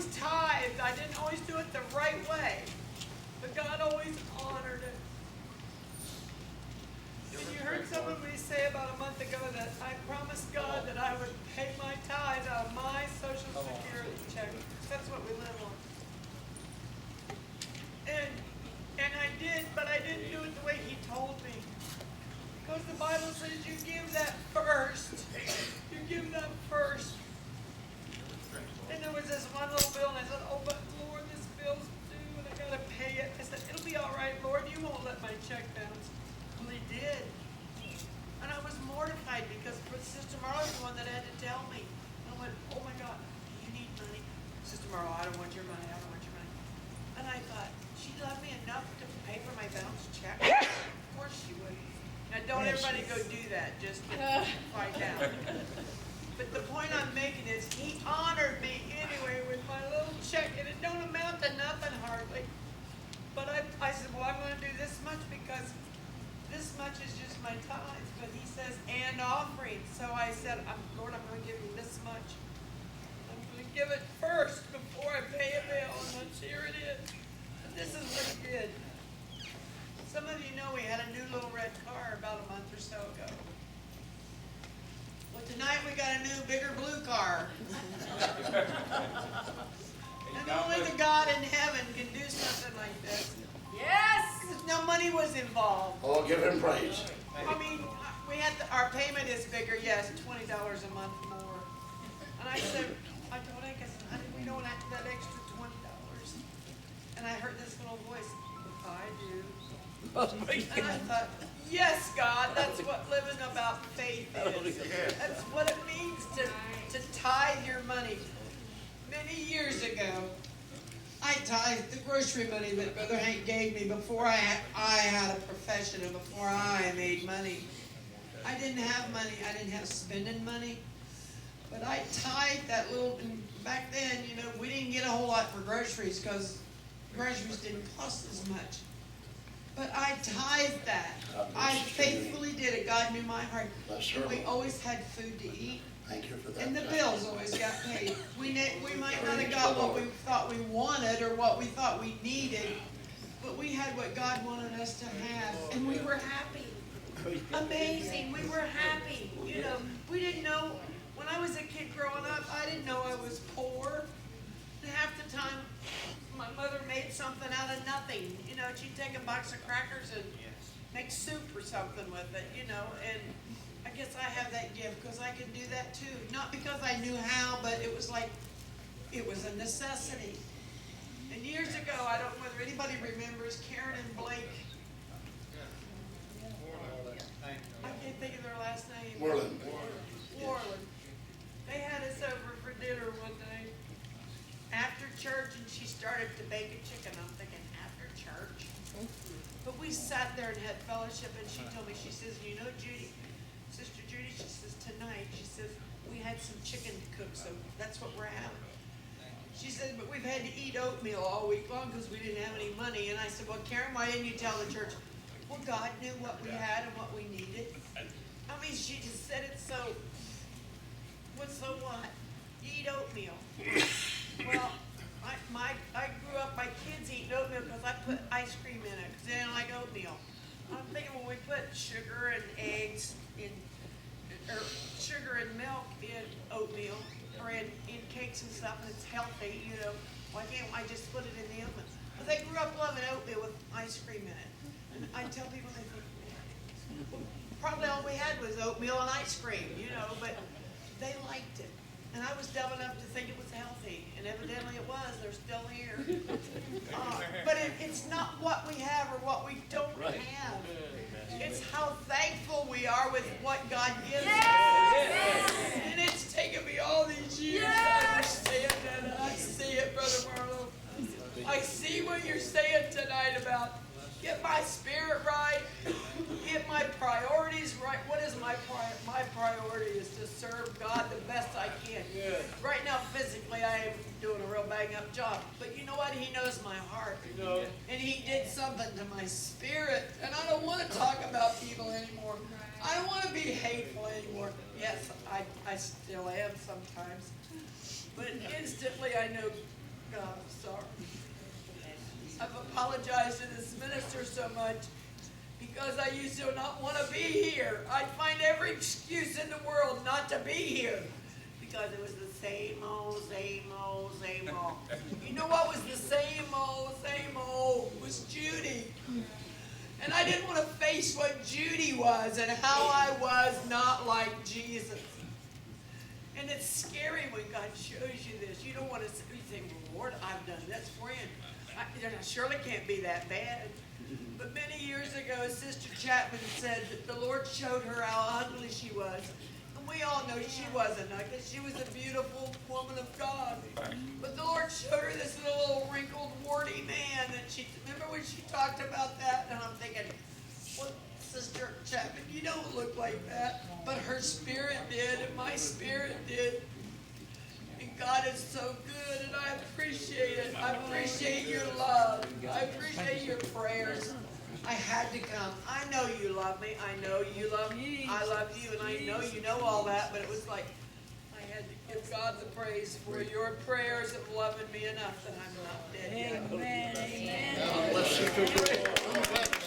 always tithed. I didn't always do it the right way. But God always honored it. And you heard somebody say about a month ago that I promised God that I would pay my tithe out of my Social Security check. That's what we live on. And I did, but I didn't do it the way He told me. Because the Bible says you give that first. You give that first. And there was this one little bill, and I said, oh, but Lord, this bill's due, and I got to pay it. I said, it'll be all right, Lord. You won't let my check bounce. Well, He did. And I was mortified because Sister Marla was the one that had to tell me. And I went, oh, my God, you need money. Sister Marla, I don't want your money. I don't want your money. And I thought, she loved me enough to pay for my bounce check? Of course she would. Now, don't everybody go do that just to find out. But the point I'm making is He honored me anyway with my little check, and it don't amount to nothing hardly. But I said, well, I'm going to do this much because this much is just my tithes. But He says, and offering. So I said, Lord, I'm going to give you this much. I'm going to give it first before I pay a bill, and here it is. And this is what He did. Some of you know we had a new little red car about a month or so ago. Well, tonight we got a new, bigger blue car. And only the God in heaven can do something like this. Yes! Because no money was involved. Oh, give Him praise. I mean, our payment is bigger, yes, $20 a month more. And I said, I told Hank, I said, honey, we don't have that extra $20. And I heard this little voice, I do. And I thought, yes, God, that's what living about faith is. That's what it means to tithe your money. Many years ago, I tithed the grocery money that Brother Hank gave me before I had a profession and before I made money. I didn't have money. I didn't have spending money. But I tithed that little, and back then, you know, we didn't get a whole lot for groceries because groceries didn't cost as much. But I tithed that. I faithfully did it. God knew my heart. And we always had food to eat. Thank you for that. And the bills always got paid. We might not have got what we thought we wanted or what we thought we needed, but we had what God wanted us to have, and we were happy. Amazing. We were happy. You know, we didn't know. When I was a kid growing up, I didn't know I was poor. And half the time, my mother made something out of nothing. You know, she'd take a box of crackers and make soup or something with it, you know, and I guess I have that gift because I can do that too. Not because I knew how, but it was like, it was a necessity. And years ago, I don't know whether anybody remembers Karen and Blake. I can't think of their last name. Warland. They had us over for dinner one day after church, and she started to bake a chicken. I'm thinking, after church? But we sat there and had fellowship, and she told me, she says, you know, Judy, Sister Judy, she says, tonight, she says, we had some chicken to cook, so that's what we're having. She said, but we've had to eat oatmeal all week long because we didn't have any money. And I said, well, Karen, why didn't you tell the church? Well, God knew what we had and what we needed. I mean, she just said it so, so what? Eat oatmeal. Well, I grew up, my kids eat oatmeal because I put ice cream in it because they didn't like oatmeal. I'm thinking when we put sugar and eggs or sugar and milk in oatmeal or in cakes and stuff, and it's healthy, you know, why can't I just put it in the oven? But they grew up loving oatmeal with ice cream in it. And I tell people, they think, well, probably all we had was oatmeal and ice cream, you know, but they liked it. And I was dumb enough to think it was healthy, and evidently it was. They're still here. But it's not what we have or what we don't have. It's how thankful we are with what God gives us. And it's taken me all these years to understand that. And I see it, Brother Marlo. I see what you're saying tonight about get my spirit right, get my priorities right. What is my priority is to serve God the best I can. Right now, physically, I am doing a real bang-up job. But you know what? He knows my heart. And He did something to my spirit. And I don't want to talk about people anymore. I don't want to be hateful anymore. Yes, I still am sometimes. But instantly, I know God, I'm sorry. I've apologized to this minister so much because I used to not want to be here. I'd find every excuse in the world not to be here because it was the same old, same old, same old. You know what was the same old, same old? It was Judy. And I didn't want to face what Judy was and how I was not like Jesus. And it's scary when God shows you this. You don't want to you think, well, Lord, I've done this for you. It surely can't be that bad. But many years ago, Sister Chapman said that the Lord showed her how ugly she was. And we all know she wasn't ugly. She was a beautiful woman of God. But the Lord showed her this little wrinkled, warty man. And remember when she talked about that? And I'm thinking, well, Sister Chapman, you don't look like that. But her spirit did, and my spirit did. And God is so good, and I appreciate it. I appreciate your love. I appreciate your prayers. I had to come. I know you love me. I know you love me. I love you, and I know you know all that, but it was like I had to give God the praise for your prayers of loving me enough that I'm not dead yet. Amen. Amen.